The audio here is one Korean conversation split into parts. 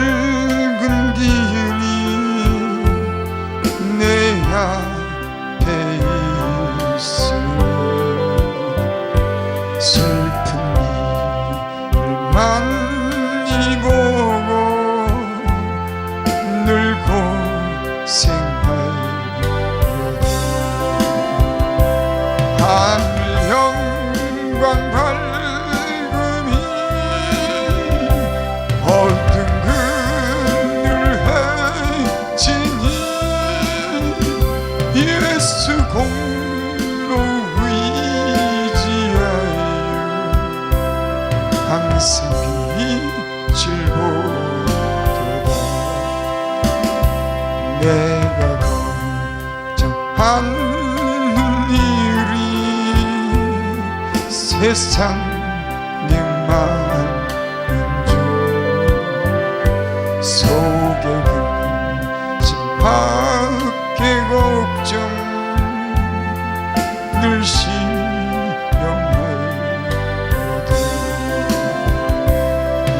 밝은 길이 내 앞에 있으니 슬픈 일만 이고고 늘 고생하여도 하늘 영광 밝음이 어두운 그늘 헤치니 예수 공로 의지하여 항상 빛을 보도다 내가 걱정하는 일이 세상 내 많은 줄 속에 근심밖에 걱정 늘 시험하여도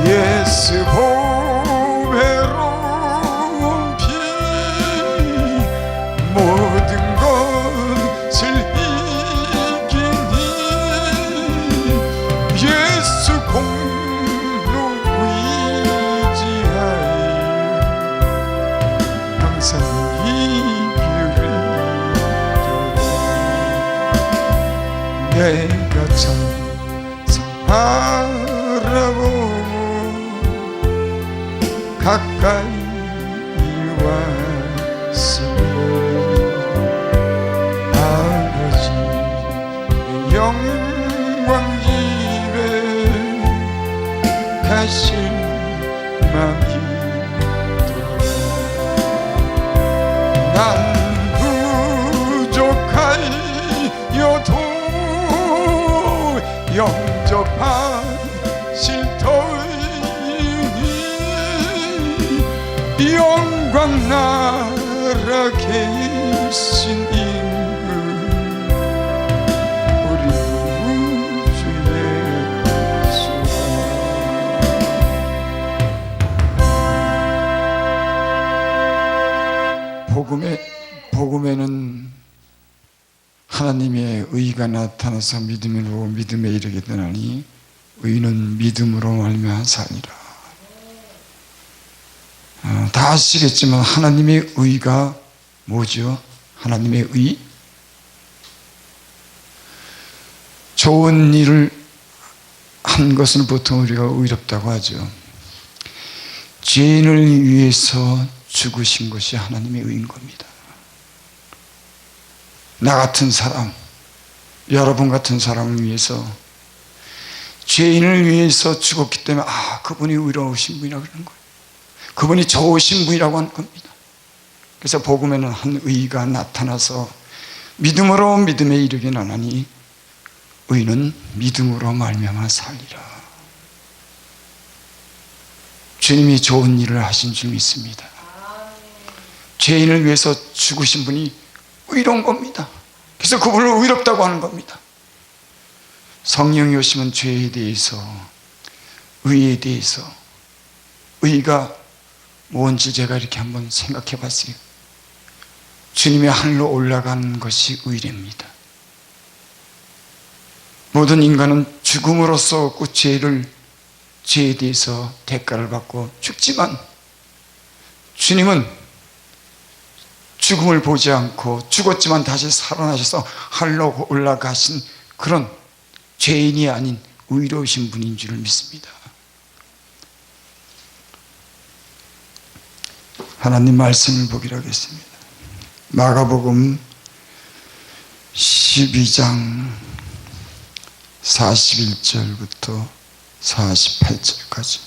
예수 보배로운 피 모든 것을 이기니 예수 공로 의지하여 항상 이기리로다 내가 천사 바라보고 가까이 왔으니 아버지 영광 집에 가실 맘이 난 부족하여도 영접하실 터이니 영광 나라 계신 임금 우리 주 예수 복음에는 하나님의 의가 나타나서 믿음으로 믿음에 이르게 되나니 의는 믿음으로 말미암아 사니라. 다 아시겠지만 하나님의 의가 뭐죠? 하나님의 의? 좋은 일을 한 것은 보통 우리가 의롭다고 하죠. 죄인을 위해서 죽으신 것이 하나님의 의인 겁니다. 나 같은 사람, 여러분 같은 사람을 위해서 죄인을 위해서 죽었기 때문에 그분이 의로우신 분이라고 그러는 거예요. 그분이 좋으신 분이라고 하는 겁니다. 그래서 복음에는 한 의가 나타나서 믿음으로 믿음에 이르게 나나니 의는 믿음으로 말미암아 살리라. 주님이 좋은 일을 하신 줄 믿습니다. 죄인을 위해서 죽으신 분이 의로운 겁니다. 그래서 그분을 의롭다고 하는 겁니다. 성령이 오시면 죄에 대해서, 의에 대해서, 의가 뭔지 제가 이렇게 한번 생각해 봤어요. 주님의 하늘로 올라가는 것이 의랍니다. 모든 인간은 죽음으로써 없고 죄에 대해서 대가를 받고 죽지만 주님은 죽음을 보지 않고 죽었지만 다시 살아나셔서 하늘로 올라가신 그런 죄인이 아닌 의로우신 분인 줄 믿습니다. 하나님 말씀을 보기로 하겠습니다. 마가복음 12장 41절부터 48절까지.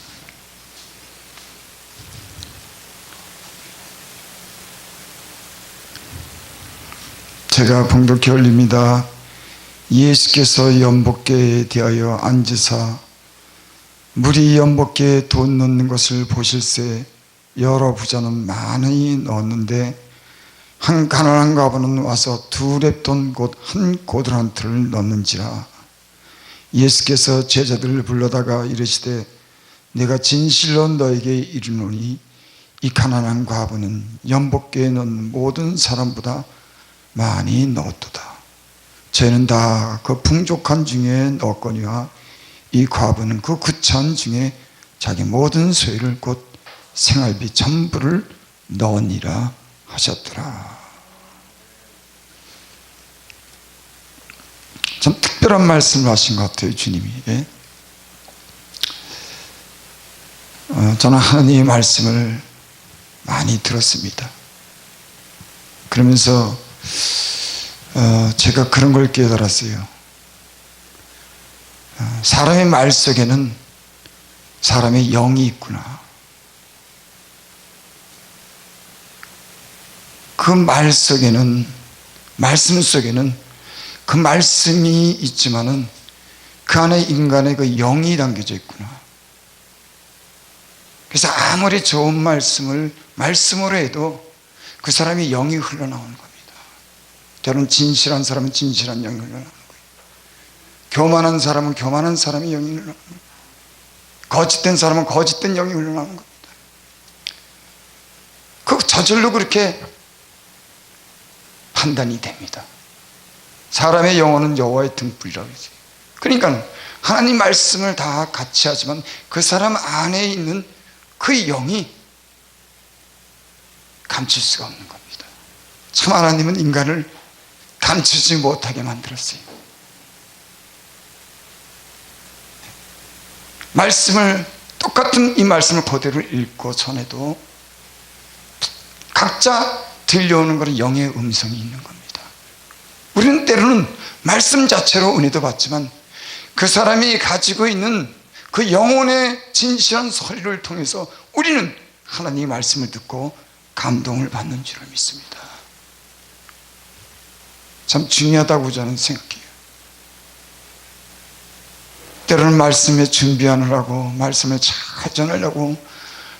제가 봉독해 올립니다. 예수께서 연복궤에 대하여 앉으사 물이 연복궤에 돈 넣는 것을 보실새 여러 부자는 많이 넣었는데 한 가난한 과부는 와서 2렙돈 곧 한 고드란트를 넣는지라. 예수께서 제자들을 불러다가 이르시되 내가 진실로 너에게 이르노니 이 가난한 과부는 연복궤에 넣은 모든 사람보다 많이 넣었도다. 저희는 다 그 풍족한 중에 넣었거니와 이 과부는 그 구찬 중에 자기 모든 소유를 곧 생활비 전부를 넣으니라 하셨더라. 참 특별한 말씀을 하신 것 같아요, 주님이. 예? 저는 하나님의 말씀을 많이 들었습니다. 그러면서 제가 그런 걸 깨달았어요. 사람의 말 속에는 사람의 영이 있구나. 그 말 속에는, 말씀 속에는 그 말씀이 있지만은 그 안에 인간의 그 영이 담겨져 있구나. 그래서 아무리 좋은 말씀을 말씀으로 해도 그 사람의 영이 흘러나오는 겁니다. 저는 진실한 사람은 진실한 영이 흘러나오는 거예요. 교만한 사람은 교만한 사람의 영이 흘러나오는 거예요. 거짓된 사람은 거짓된 영이 흘러나오는 겁니다. 그 저절로 그렇게 판단이 됩니다. 사람의 영혼은 여호와의 등불이라고 그러지. 그러니까 하나님 말씀을 다 같이 하지만 그 사람 안에 있는 그 영이 감출 수가 없는 겁니다. 참 하나님은 인간을 감추지 못하게 만들었어요. 말씀을, 똑같은 이 말씀을 그대로 읽고 전해도 각자 들려오는 것은 영의 음성이 있는 겁니다. 우리는 때로는 말씀 자체로 은혜도 받지만 그 사람이 가지고 있는 그 영혼의 진실한 소리를 통해서 우리는 하나님의 말씀을 듣고 감동을 받는 줄을 믿습니다. 참 중요하다고 저는 생각해요. 때로는 말씀에 준비하느라고, 말씀을 잘 전하려고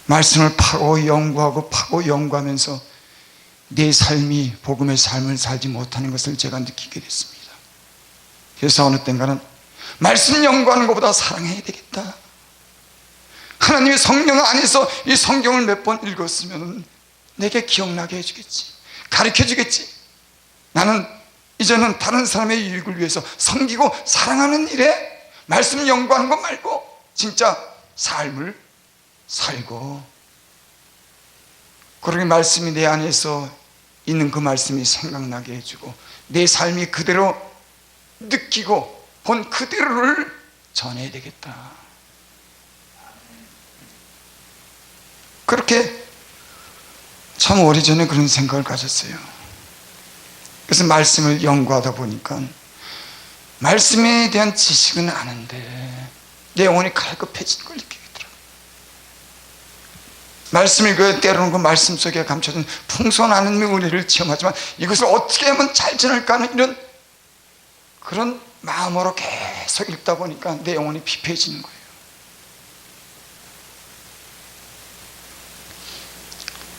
말씀을 파고 연구하면서 내 삶이 복음의 삶을 살지 못하는 것을 제가 느끼게 됐습니다. 그래서 어느 땐가는 말씀 연구하는 것보다 사랑해야 되겠다. 하나님의 성령 안에서 이 성경을 몇 번 읽었으면 내게 기억나게 해주겠지, 가르쳐 주겠지. 나는 이제는 다른 사람의 유익을 위해서 섬기고 사랑하는 일에 말씀 연구하는 것 말고 진짜 삶을 살고, 그러게 말씀이 내 안에서 있는 그 말씀이 생각나게 해주고 내 삶이 그대로 느끼고 본 그대로를 전해야 되겠다. 그렇게 참 오래전에 그런 생각을 가졌어요. 그래서 말씀을 연구하다 보니까 말씀에 대한 지식은 아는데 내 영혼이 갈급해지는 걸 느끼게 되더라고요. 말씀 읽어야 때로는 그 말씀 속에 감춰진 풍성한 하나님의 은혜를 체험하지만 이것을 어떻게 하면 잘 지낼까 하는 이런 그런 마음으로 계속 읽다 보니까 내 영혼이 피폐해지는 거예요.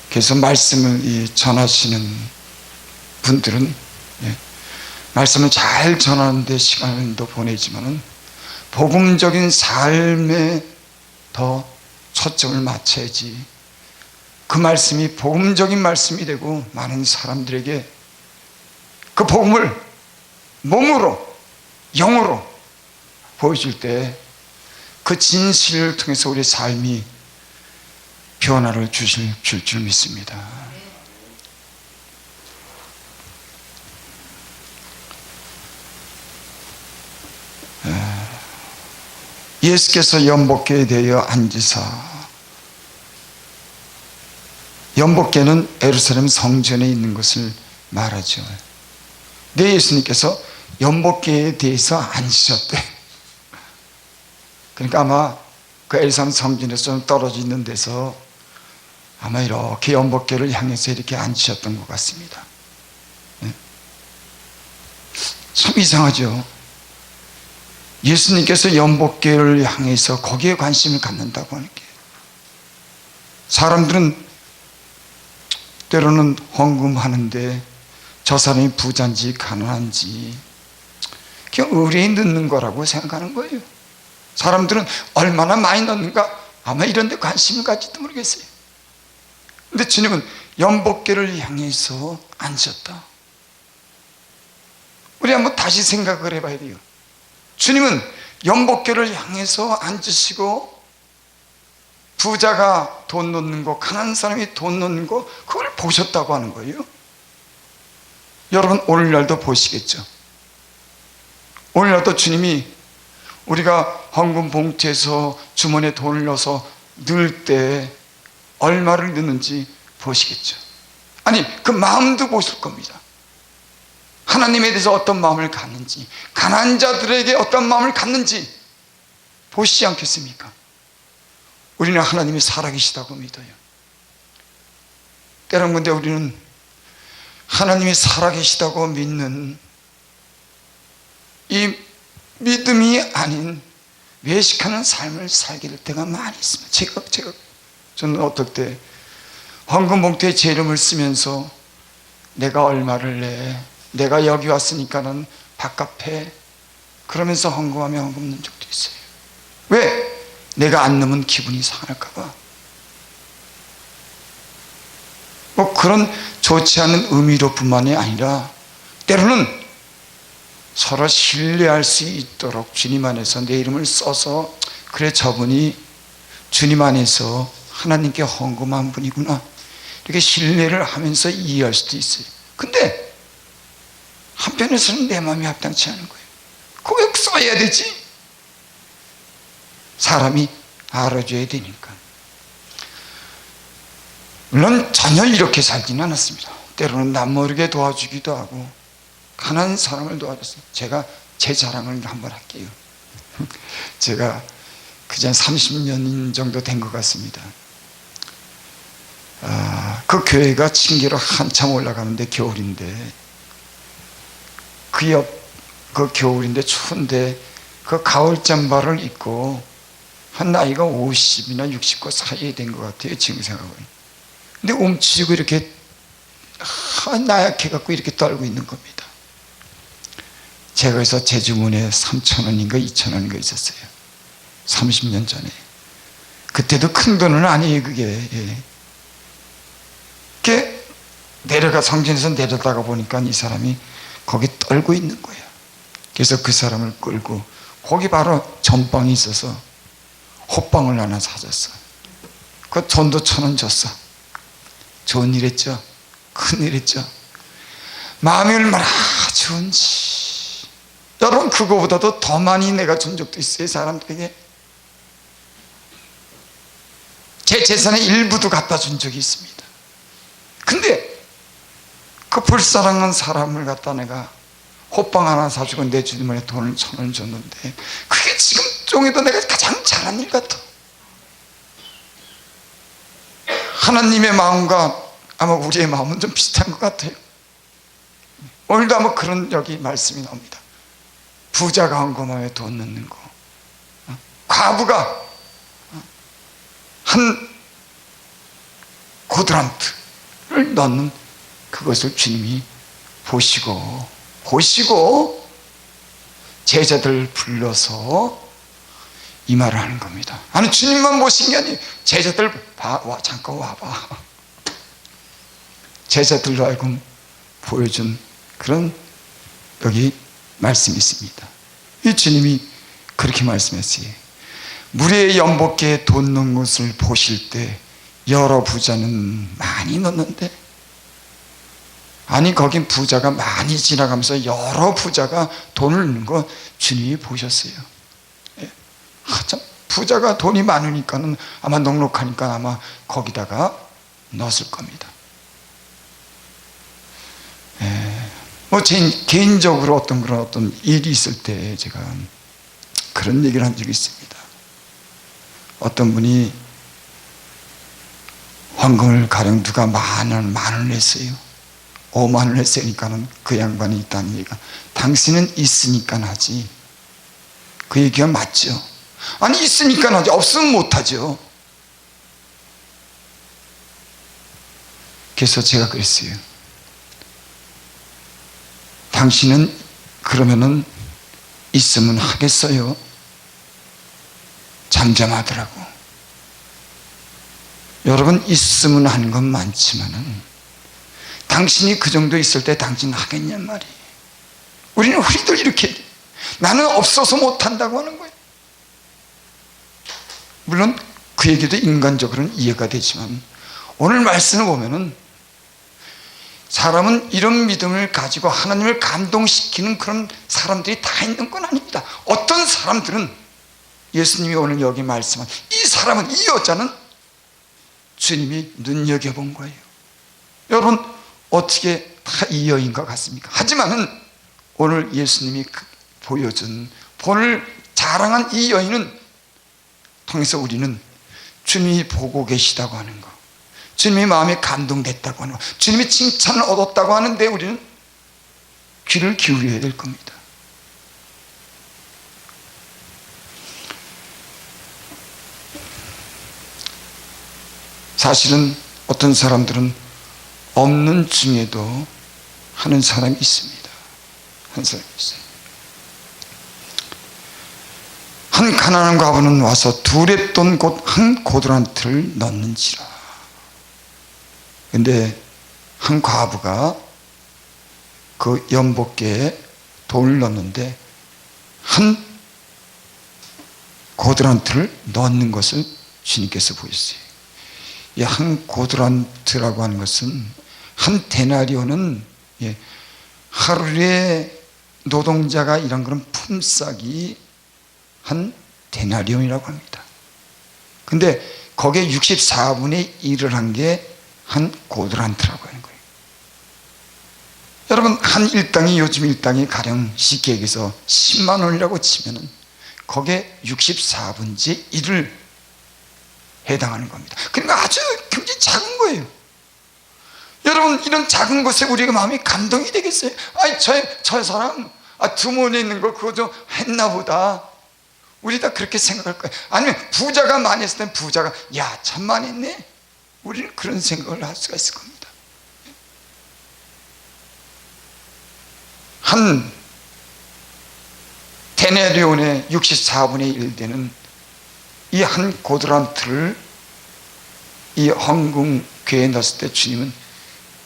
그래서 말씀을 전하시는 분들은 말씀을 잘 전하는 데 시간도 보내지만은 복음적인 삶에 더 초점을 맞춰야지 그 말씀이 복음적인 말씀이 되고 많은 사람들에게 그 복음을 몸으로 영으로 보여줄 때 그 진실을 통해서 우리 삶이 변화를 줄 줄 믿습니다. 예수께서 연복궤에 대하여 앉으사, 연복궤는 예루살렘 성전에 있는 것을 말하죠. 네, 예수님께서 연복궤에 대해서 앉으셨대. 그러니까 아마 그 예루살렘 성전에서 좀 떨어져 있는 데서 아마 이렇게 연복궤를 향해서 이렇게 앉으셨던 것 같습니다. 참 이상하죠. 예수님께서 연복궤를 향해서 거기에 관심을 갖는다고 하는 게, 사람들은 때로는 헌금하는데 저 사람이 부자인지 가난한지 그냥 의뢰에 넣는 거라고 생각하는 거예요. 사람들은 얼마나 많이 넣는가 아마 이런 데 관심을 가질지도 모르겠어요. 근데 주님은 연복궤를 향해서 앉으셨다. 우리 한번 다시 생각을 해봐야 돼요. 주님은 연복궤를 향해서 앉으시고 부자가 돈 놓는 거, 가난한 사람이 돈 놓는 거, 그걸 보셨다고 하는 거예요. 여러분 오늘날도 보시겠죠. 오늘날도 주님이 우리가 헌금 봉투에서 주머니에 돈을 넣어서 넣을 때 얼마를 넣는지 보시겠죠. 아니 그 마음도 보실 겁니다. 하나님에 대해서 어떤 마음을 갖는지, 가난한 자들에게 어떤 마음을 갖는지 보시지 않겠습니까? 우리는 하나님이 살아계시다고 믿어요. 때론 근데 우리는 하나님이 살아계시다고 믿는 이 믿음이 아닌 외식하는 삶을 살게 될 때가 많이 있습니다. 저는 어떨 때 헌금 봉투에 제 이름을 쓰면서 내가 얼마를 내, 내가 여기 왔으니까는 밥값해, 그러면서 헌금하며 헌금 넣은 적도 있어요. 왜? 내가 안 넣으면 기분이 상할까봐. 뭐 그런 좋지 않은 의미로 뿐만이 아니라 때로는 서로 신뢰할 수 있도록 주님 안에서 내 이름을 써서, 그래 저분이 주님 안에서 하나님께 헌금한 분이구나, 이렇게 신뢰를 하면서 이해할 수도 있어요. 근데 한편에서는 내 마음이 합당치 않은 거예요. 그거 왜 써야 되지? 사람이 알아줘야 되니까. 물론 전혀 이렇게 살지는 않았습니다. 때로는 남 모르게 도와주기도 하고 가난한 사람을 도와줬어요. 제가 제 자랑을 한번 할게요. 제가 그전 30년 정도 된 것 같습니다. 그 교회가 층계로 한참 올라가는데 겨울인데, 그 겨울인데 추운데 그 가을 잠바를 입고 한 나이가 50이나 60그 사이에 된 것 같아요, 지금 생각하면. 근데 움츠리고 이렇게 나약해 갖고 이렇게 떨고 있는 겁니다. 제가 그래서 제 주머니에 3,000원인가 2,000원인가 있었어요. 30년 전에. 그때도 큰 돈은 아니에요, 그게. 예. 이렇게 내려가, 성전에서 내려다가 보니까 이 사람이 거기 떨고 있는 거예요. 그래서 그 사람을 끌고, 거기 바로 전방이 있어서 호빵을 하나 사줬어. 그 돈도 1,000원 줬어. 좋은 일 했죠. 큰 일 했죠. 마음이 얼마나 좋은지. 여러분 그거보다도 더 많이 내가 준 적도 있어요, 사람들에게. 제 재산의 일부도 갖다 준 적이 있습니다. 근데 그 불사랑한 사람을 갖다 내가 호빵 하나 사주고 내 주머니에 돈을 1,000원 줬는데, 그게 지금 종에도 내가 가장 잘한 일 같아. 하나님의 마음과 아마 우리의 마음은 좀 비슷한 것 같아요. 오늘도 아마 그런 여기 말씀이 나옵니다. 부자가 헌금함에 돈 넣는 거, 과부가 한 고드란트를 넣는 그것을 주님이 보시고 제자들 불러서 이 말을 하는 겁니다. 아니 주님만 보신 게 아니에요. 제자들 잠깐 와봐. 제자들로 하여금 보여준 그런 여기 말씀이 있습니다. 이 주님이 그렇게 말씀했어요. 무리의 연복궤에 돈 넣은 것을 보실 때 여러 부자는 많이 넣는데, 아니 거긴 부자가 많이 지나가면서 여러 부자가 돈을 넣는 거 주님이 보셨어요. 참 부자가 돈이 많으니까는 아마 넉넉하니까 아마 거기다가 넣었을 겁니다. 뭐 제 개인적으로 어떤 일이 있을 때 제가 그런 얘기를 한 적이 있습니다. 어떤 분이 헌금을 가령 누가 만 원을 냈어요. 5만 원을 냈으니까는 그 양반이 있다는 얘기가, 당신은 있으니까 하지. 그 얘기가 맞죠. 아니 있으니까 하지, 없으면 못하죠. 그래서 제가 그랬어요. 당신은 그러면은 있으면 하겠어요? 잠잠하더라고. 여러분, 있으면 하는 건 많지만은 당신이 그 정도 있을 때 당신 하겠냔 말이에요. 우리는 우리들 이렇게 얘기해요. 나는 없어서 못한다고 하는 거예요. 물론 그 얘기도 인간적으로는 이해가 되지만 오늘 말씀을 보면은 사람은 이런 믿음을 가지고 하나님을 감동시키는 그런 사람들이 다 있는 건 아닙니다. 어떤 사람들은 예수님이 오늘 여기 말씀한 이 사람은, 이 여자는 주님이 눈여겨본 거예요. 여러분, 어떻게 다 이 여인과 같습니까? 하지만은 오늘 예수님이 보여준, 본을 자랑한 이 여인은 통해서 우리는 주님이 보고 계시다고 하는 거, 주님이 마음에 감동됐다고 하는 거, 주님이 칭찬을 얻었다고 하는데 우리는 귀를 기울여야 될 겁니다. 사실은 어떤 사람들은 없는 중에도 하는 사람이 있습니다. 한 사람이 있어요. 한 가난한 과부는 와서 둘의 돈 곧 한 고드란트를 넣는지라. 근데 한 과부가 그 연복계에 돈을 넣는데 한 고드란트를 넣는 것을 주님께서 보였어요. 이 한 고드란트라고 하는 것은, 한 데나리오는 하루에 노동자가 일한 그런 품삯이 한 데나리온이라고 합니다. 근데 거기에 64분의 1을 한 게 한 고드란트라고 하는 거예요. 여러분, 한 일당이, 요즘 일당이 가령 쉽게 얘기해서 10만 원이라고 치면은 거기에 64분의 1을 해당하는 겁니다. 그러니까 아주 굉장히 작은 거예요. 여러분, 이런 작은 것에 우리가 마음이 감동이 되겠어요? 아니, 저 사람, 두문에 있는 거 그거 좀 했나 보다. 우리 다 그렇게 생각할 거예요. 아니면 부자가 많이 했을 땐 부자가, 야, 참 많이 했네. 우리는 그런 생각을 할 수가 있을 겁니다. 한 데나리온의 64분의 1 되는 이 한 고드란트를 이 헌금궤에 넣었을 때 주님은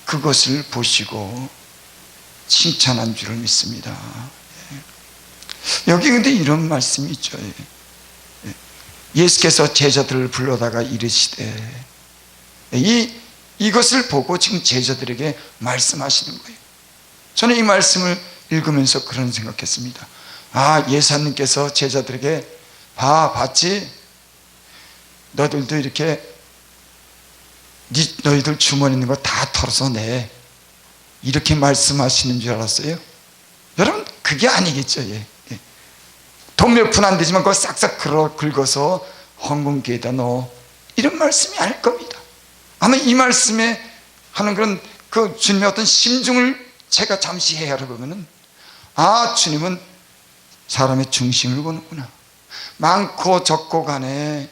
그것을 보시고 칭찬한 줄을 믿습니다. 여기 근데 이런 말씀이 있죠. 예수께서 제자들을 불러다가 이르시되, 이것을 보고 지금 제자들에게 말씀하시는 거예요. 저는 이 말씀을 읽으면서 그런 생각했습니다. 예수님께서 제자들에게 봤지? 너희들도 이렇게 너희들 주머니 있는 거 다 털어서 내, 이렇게 말씀하시는 줄 알았어요. 여러분, 그게 아니겠죠. 돈 몇 푼 안 되지만 그거 싹싹 긁어서 헌금기에다 넣어, 이런 말씀이 아닐 겁니다. 아마 이 말씀에 하는 그런 그 주님의 어떤 심중을 제가 잠시 헤아려 보면은, 주님은 사람의 중심을 보는구나. 많고 적고 간에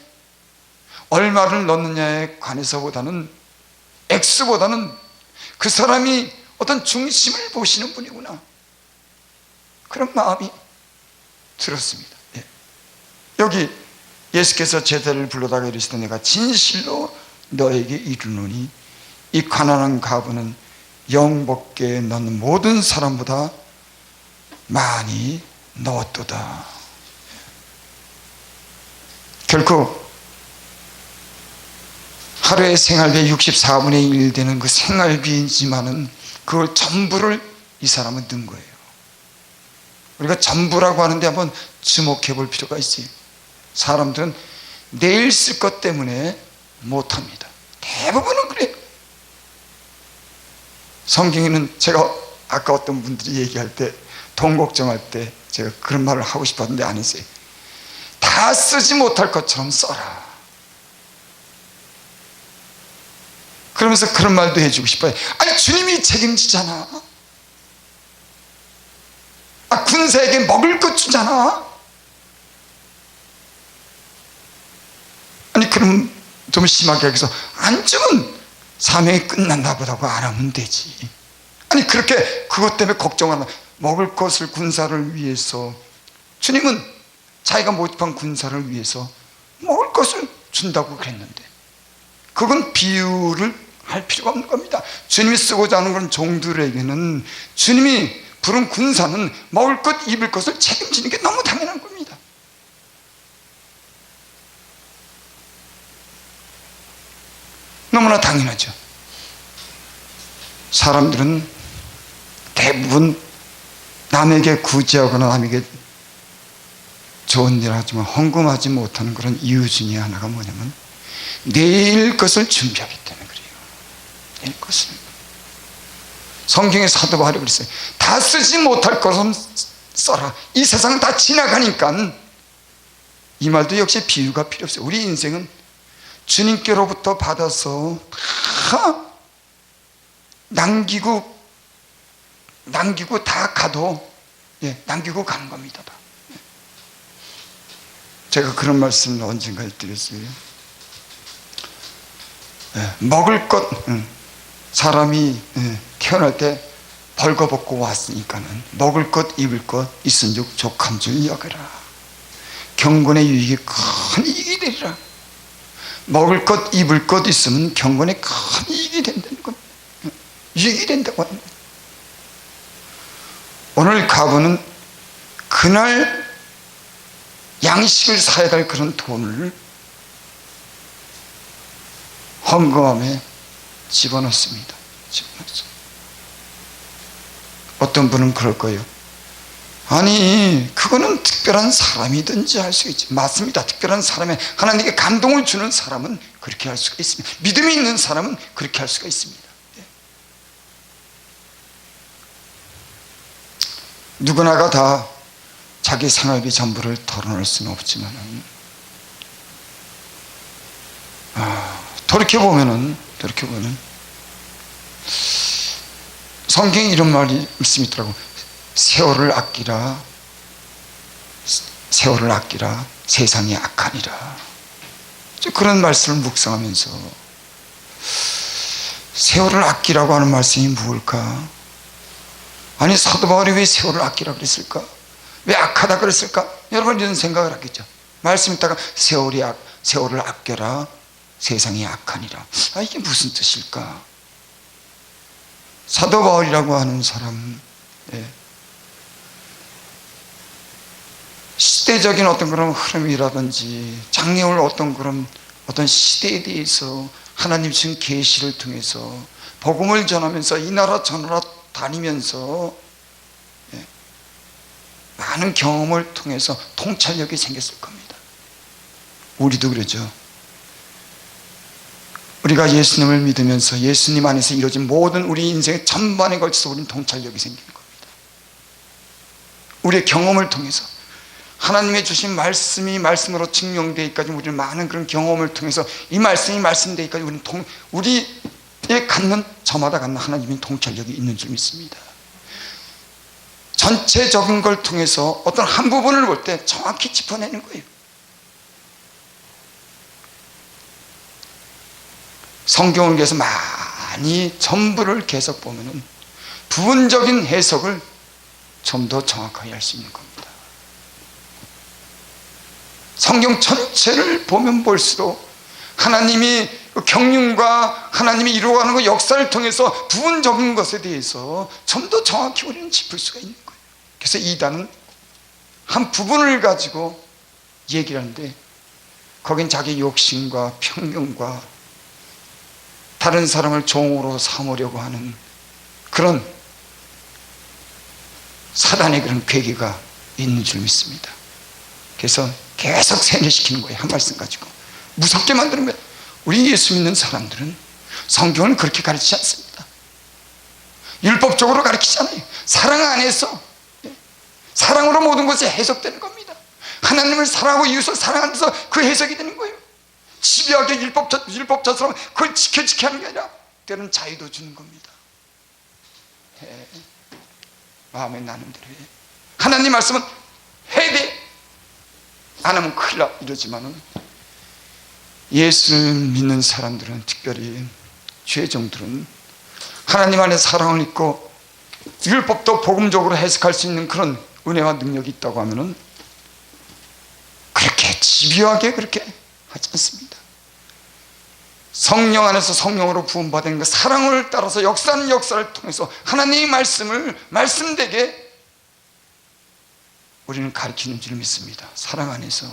얼마를 넣느냐에 관해서보다는, 액수보다는 그 사람이 어떤 중심을 보시는 분이구나, 그런 마음이 들었습니다. 여기 예수께서 제자를 불러다가 이르시되, 내가 진실로 너에게 이르노니 이 가난한 과부는 영복계에 넣는 모든 사람보다 많이 넣었도다. 결코 하루의 생활비의 64분의 1 되는 그 생활비이지만은 그걸 전부를 이 사람은 넣은 거예요. 우리가 전부라고 하는데 한번 주목해 볼 필요가 있어요. 사람들은 내일 쓸 것 때문에 못합니다. 대부분은 그래요. 성경에는, 제가 아까 어떤 분들이 얘기할 때, 돈 걱정할 때 제가 그런 말을 하고 싶었는데 안 했어요. 다 쓰지 못할 것처럼 써라. 그러면서 그런 말도 해주고 싶어요. 주님이 책임지잖아. 군사에게 먹을 것 주잖아. 그럼 좀 심하게 여기서 안 주면 사명이 끝났나 보다고 안 하면 되지. 그렇게 그것 때문에 걱정하면, 먹을 것을 군사를 위해서, 주님은 자기가 모집한 군사를 위해서 먹을 것을 준다고 그랬는데, 그건 비유를 할 필요가 없는 겁니다. 주님이 쓰고자 하는 그런 종들에게는, 주님이 부른 군사는 먹을 것 입을 것을 책임지는 게 너무 당연한 겁니다. 너무나 당연하죠. 사람들은 대부분 남에게 구제하거나 남에게 좋은 일 하지만 헌금하지 못하는 그런 이유 중에 하나가 뭐냐면 내일 것을 준비하기 때문에 그래요. 내일 것을. 성경의 사도 바울이 그랬어요. 다 쓰지 못할 것은 써라. 이 세상은 다 지나가니까. 이 말도 역시 비유가 필요 없어요. 우리 인생은 주님께로부터 받아서 다 남기고 다 가도, 남기고 가는 겁니다. 다. 제가 그런 말씀을 언젠가 드렸어요. 먹을 것, 사람이 태어날 때 벌거벗고 왔으니까는 먹을 것 입을 것 있은즉 족한 줄 여겨라. 경건의 유익이 큰 이익이 되리라. 먹을 것 입을 것 있으면 경건에 큰 이익이 된다는 겁니다. 유익이 된다고 하는 겁니다. 오늘 가부는 그날 양식을 사야 될 그런 돈을 헌금함에 집어넣습니다. 어떤 분은 그럴 거예요. 아니, 그거는 특별한 사람이든지 할 수 있지. 맞습니다. 특별한 사람에 하나님께 감동을 주는 사람은 그렇게 할 수가 있습니다. 믿음이 있는 사람은 그렇게 할 수가 있습니다. 누구나가 다 자기 생활비 전부를 털어낼 수는 없지만, 돌이켜보면 성경에 이런 말씀이 있더라고. 세월을 아끼라 세상이 악하니라. 그런 말씀을 묵상하면서 세월을 아끼라고 하는 말씀이 무엇일까? 아니, 사도 바울이 왜 세월을 아끼라 그랬을까? 왜 악하다 그랬을까? 여러분 이런 생각을 하겠죠. 말씀 있다가 세월을 아껴라 세상이 악하니라. 이게 무슨 뜻일까? 사도 바울이라고 하는 사람, 시대적인 어떤 그런 흐름이라든지 장래올 어떤 시대에 대해서 하나님 주신 계시를 통해서 복음을 전하면서 이 나라 저 나라 다니면서 많은 경험을 통해서 통찰력이 생겼을 겁니다. 우리도 그러죠. 우리가 예수님을 믿으면서 예수님 안에서 이루어진 모든 우리 인생의 전반에 걸쳐서 우리는 통찰력이 생기는 겁니다. 우리의 경험을 통해서 하나님의 주신 말씀이 말씀으로 증명되기까지 우리는 많은 그런 경험을 통해서 이 말씀이 말씀되기까지 우리의 갖는 저마다 갖는 하나님의 통찰력이 있는 줄 믿습니다. 전체적인 걸 통해서 어떤 한 부분을 볼 때 정확히 짚어내는 거예요. 성경을 위해서 많이 전부를 계속 보면은 부분적인 해석을 좀 더 정확하게 할 수 있는 겁니다. 성경 전체를 보면 볼수록 하나님이 경륜과 하나님이 이루어가는 그 역사를 통해서 부분적인 것에 대해서 좀 더 정확히 우리는 짚을 수가 있는 거예요. 그래서 이단은 한 부분을 가지고 얘기를 하는데 거긴 자기 욕심과 편견과 다른 사람을 종으로 삼으려고 하는 그런 사단의 그런 괴계가 있는 줄 믿습니다. 그래서 계속 세뇌시키는 거예요. 한 말씀 가지고 무섭게 만드는 거예요. 우리 예수 믿는 사람들은 성경을 그렇게 가르치지 않습니다. 율법적으로 가르치잖아요. 사랑 안에서, 사랑으로 모든 것이 해석되는 겁니다. 하나님을 사랑하고 이웃을 사랑하는 데서 그 해석이 되는 거예요. 집요하게 율법처럼 그걸 지켜 하는 게 아니라 때로는 자유도 주는 겁니다. 마음에 나는 대로 해. 하나님 말씀은 해야 돼. 안 하면 큰일 나. 이러지만은 예수를 믿는 사람들은, 특별히 죄종들은 하나님 안에 사랑을 잊고 율법도 복음적으로 해석할 수 있는 그런 은혜와 능력이 있다고 하면은 그렇게 집요하게 그렇게 하지 않습니다. 성령 안에서 성령으로 부음받은 그 사랑을 따라서 역사하는 역사를 통해서 하나님의 말씀을 말씀되게 우리는 가르치는 줄 믿습니다. 사랑 안에서.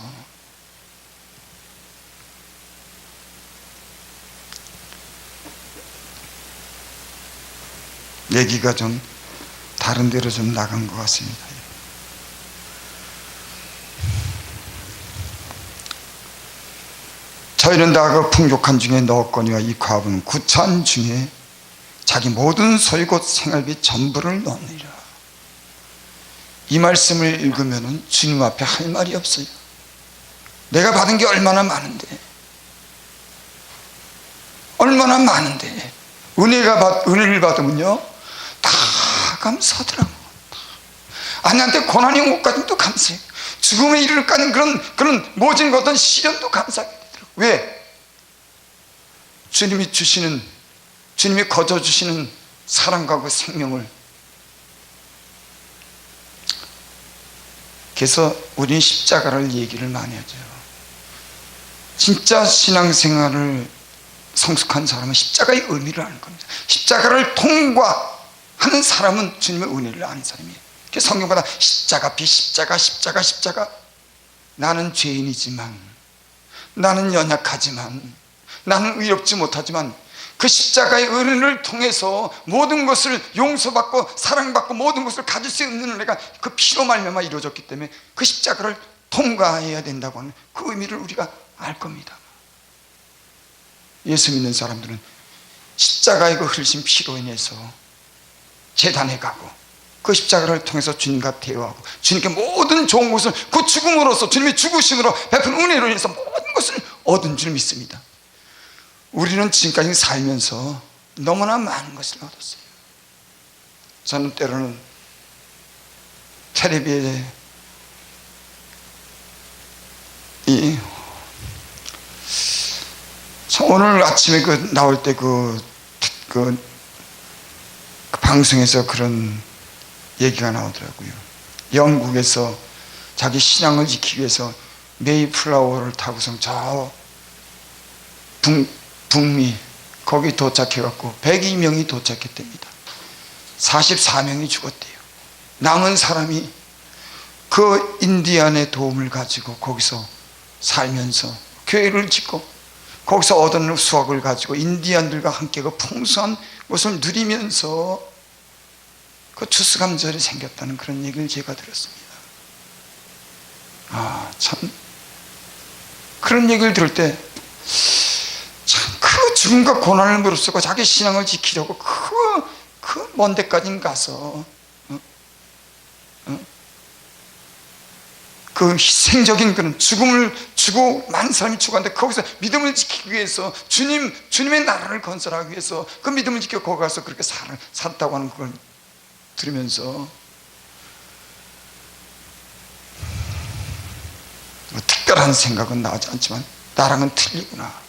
얘기가 좀 다른 데로 좀 나간 것 같습니다. 저희는 다 그 풍족한 중에 넣었거니와 이 과부는 구찬 중에 자기 모든 소유 곧 생활비 전부를 넣느니라. 이 말씀을 읽으면 주님 앞에 할 말이 없어요. 내가 받은 게 얼마나 많은데, 얼마나 많은데. 은혜를 받으면요 다 감사하더라고. 아내한테 고난이 온 것까지는 또 감사해요. 죽음에 이르러가는 그런 모진 것은 시련도 감사하게 되더라고요. 왜? 주님이 거저 주시는 사랑과 그 생명을. 그래서 우리는 십자가를 얘기를 많이 하죠. 진짜 신앙생활을 성숙한 사람은 십자가의 의미를 아는 겁니다. 십자가를 통과하는 사람은 주님의 은혜를 아는 사람이에요. 그래서 성경마다 십자가 앞에 십자가. 나는 죄인이지만, 나는 연약하지만, 나는 의롭지 못하지만 그 십자가의 은혜를 통해서 모든 것을 용서받고 사랑받고 모든 것을 가질 수 있는 은혜가 그 피로 말미암아 이루어졌기 때문에 그 십자가를 통과해야 된다고 하는 그 의미를 우리가 알 겁니다. 예수 믿는 사람들은 십자가의 그 흘리신 피로 인해서 제단에 가고 그 십자가를 통해서 주님과 대화하고 주님께 모든 좋은 것을 그 죽음으로써 주님의 죽으심으로 베푼 은혜로 인해서 모든 것을 얻은 줄 믿습니다. 우리는 지금까지 살면서 너무나 많은 것을 얻었어요. 저는 때로는 텔레비에 오늘 아침에 나올 때 그 방송에서 그런 얘기가 나오더라고요. 영국에서 자기 신앙을 지키기 위해서 메이플라워를 타고서 저 북미 거기 도착해갖고 102명이 도착했답니다. 44명이 죽었대요. 남은 사람이 그 인디안의 도움을 가지고 거기서 살면서 교회를 짓고 거기서 얻은 수확을 가지고 인디안들과 함께 그 풍성한 것을 누리면서 그 추수감절이 생겼다는 그런 얘기를 제가 들었습니다. 참 그런 얘기를 들을 때 참 그 죽음과 고난을 무릅쓰고 자기 신앙을 지키려고 그 먼 데까지 가서 그 희생적인 그런 죽음을 주고 많은 사람이 죽었는데 거기서 믿음을 지키기 위해서 주님의 나라를 건설하기 위해서 그 믿음을 지켜 거기 가서 그렇게 살았다고 하는 그걸 들으면서 특별한 생각은 나지 않지만 나랑은 틀리구나,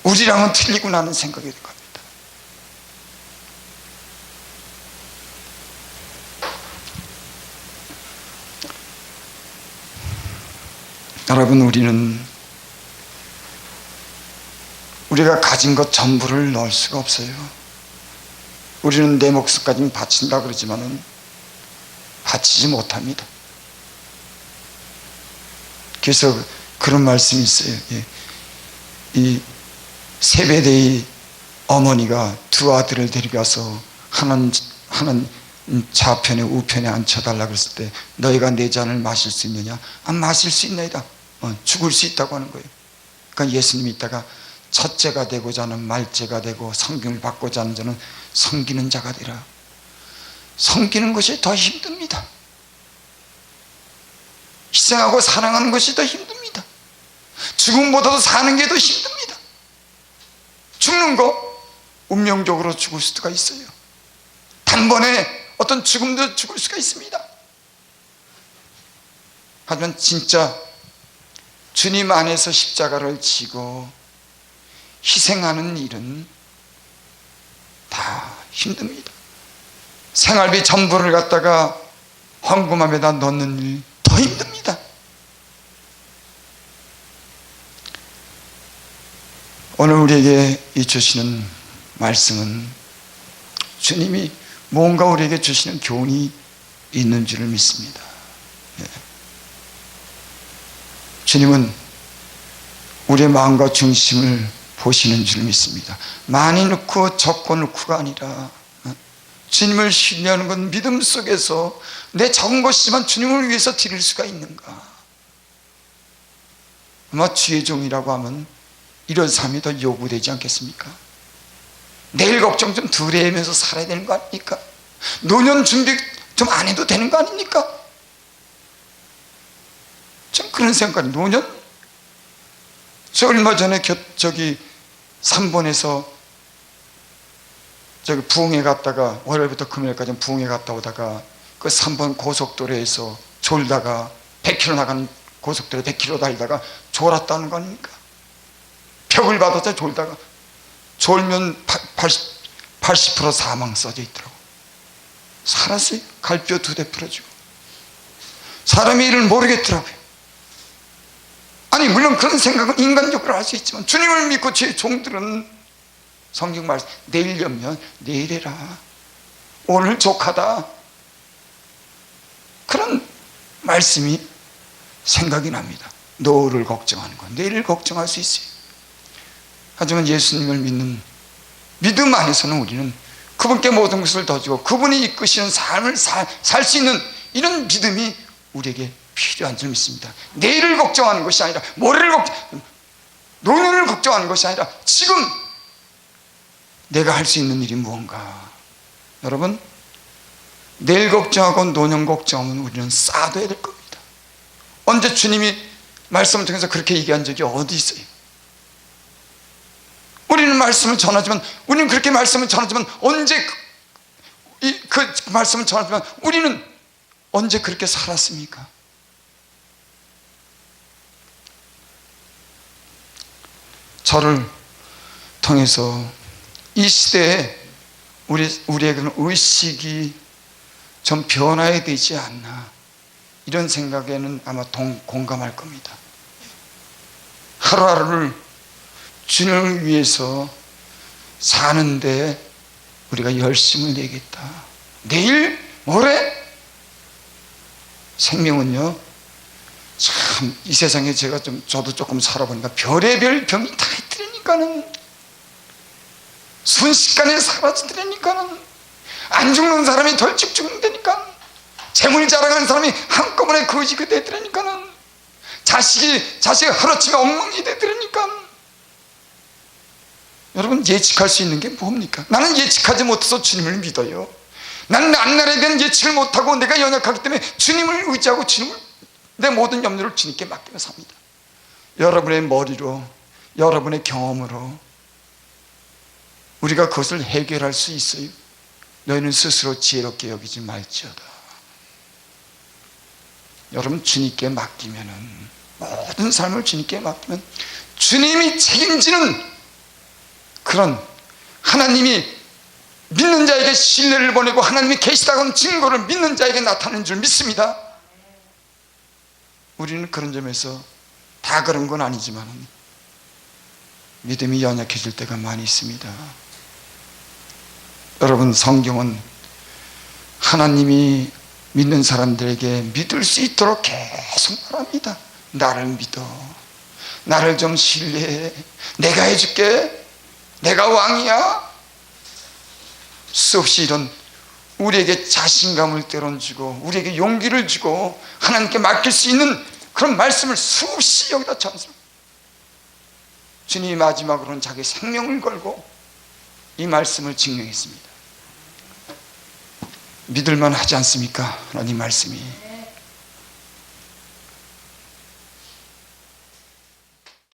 우리랑은 틀리구나 하는 생각이 들 겁니다. 여러분, 우리가 가진 것 전부를 넣을 수가 없어요. 우리는 내 목숨까지 바친다 그러지만은 바치지 못합니다. 그래서 그런 말씀이 있어요. 이 세베대의 어머니가 두 아들을 데려가서 하나는 좌편에 우편에 앉혀달라 그랬을 때 너희가 내 잔을 마실 수 있느냐? 마실 수 있나이다. 죽을 수 있다고 하는 거예요. 그러니까 예수님이 있다가 첫째가 되고자 하는 말째가 되고 성경을 받고자 하는 자는 섬기는 자가 되라. 섬기는 것이 더 힘듭니다. 희생하고 사랑하는 것이 더 힘듭니다. 죽음보다도 사는 게 더 힘듭니다. 죽는 거 운명적으로 죽을 수가 있어요. 단번에 어떤 죽음도 죽을 수가 있습니다. 하지만 진짜 주님 안에서 십자가를 지고 희생하는 일은 다 힘듭니다. 생활비 전부를 갖다가 헌금함에다 넣는 일 더 힘듭니다. 오늘 우리에게 이 주시는 말씀은 주님이 뭔가 우리에게 주시는 교훈이 있는 줄을 믿습니다. 주님은 우리의 마음과 중심을 보시는 줄 믿습니다. 많이 넣고 적고 넣고가 아니라 주님을 신뢰하는 건 믿음 속에서 내 적은 것이지만 주님을 위해서 드릴 수가 있는가. 아마 주의 종이라고 하면 이런 삶이 더 요구되지 않겠습니까? 내일 걱정 좀 덜 해면서 살아야 되는 거 아닙니까? 노년 준비 좀 안 해도 되는 거 아닙니까? 전 그런 생각이, 노년? 저 얼마 전에 저기 3번에서 저기 부흥회 갔다가, 월요일부터 금요일까지 부흥회 갔다 오다가 그 3번 고속도로에서 졸다가 100km 나가는 고속도로에 100km 달리다가 졸았다는 거 아닙니까? 벽을 받아서 졸다가 졸면 80% 사망 써져 있더라고. 살았어요. 갈뼈 2대 부러지고. 사람의 일을 모르겠더라고요. 아니 물론 그런 생각은 인간적으로 할 수 있지만 주님을 믿고 제 종들은 성경 말씀, 내일 염려 내일 해라, 오늘 족하다, 그런 말씀이 생각이 납니다. 노후를 걱정하는 건 내일을 걱정할 수 있어요. 하지만 예수님을 믿는 믿음 안에서는 우리는 그분께 모든 것을 더 주고 그분이 이끄시는 삶을 살 수 있는 이런 믿음이 우리에게 필요한 줄 믿습니다. 내일을 걱정하는 것이 아니라 노년을 걱정하는 것이 아니라 지금 내가 할 수 있는 일이 무언가. 여러분, 내일 걱정하고 노년 걱정하면 우리는 쌓아둬야 될 겁니다. 언제 주님이 말씀을 통해서 그렇게 얘기한 적이 어디 있어요? 우리는 말씀을 전하지만, 우리는 그렇게 말씀을 전하지만 언제 그 말씀을 전하지만 우리는 언제 그렇게 살았습니까? 저를 통해서 이 시대에 우리의 그런 의식이 좀 변화해야 되지 않나, 이런 생각에는 아마 공감할 겁니다. 하루하루를 주님을 위해서 사는데 우리가 열심을 내겠다. 내일 모레 생명은요, 참 이 세상에 저도 조금 살아보니까 별의별 병이 다 있더라니까는, 순식간에 사라지더라니까는, 안 죽는 사람이 덜찍 죽는다니까, 재물 자랑하는 사람이 한꺼번에 거지가 되더라니까는, 자식이 하루아침에 엉망이 되더라니까. 여러분, 예측할 수 있는 게 뭡니까? 나는 예측하지 못해서 주님을 믿어요. 나는 앞날에 대한 예측을 못하고 내가 연약하기 때문에 주님을 의지하고 내 모든 염려를 주님께 맡기며 삽니다. 여러분의 머리로, 여러분의 경험으로 우리가 그것을 해결할 수 있어요. 너희는 스스로 지혜롭게 여기지 말지어다. 여러분, 주님께 맡기면은, 모든 삶을 주님께 맡기면 주님이 책임지는 그런, 하나님이 믿는 자에게 신뢰를 보내고 하나님이 계시다고 하는 증거를 믿는 자에게 나타나는 줄 믿습니다. 우리는 그런 점에서 다 그런 건 아니지만 믿음이 연약해질 때가 많이 있습니다. 여러분, 성경은 하나님이 믿는 사람들에게 믿을 수 있도록 계속 말합니다. 나를 믿어, 나를 좀 신뢰해, 내가 해줄게, 내가 왕이야. 수없이 이런 우리에게 자신감을 때론 주고 우리에게 용기를 주고 하나님께 맡길 수 있는 그런 말씀을 수없이 여기다 전합니다. 주님이 마지막으로는 자기 생명을 걸고 이 말씀을 증명했습니다. 믿을만 하지 않습니까? 하나님 말씀이.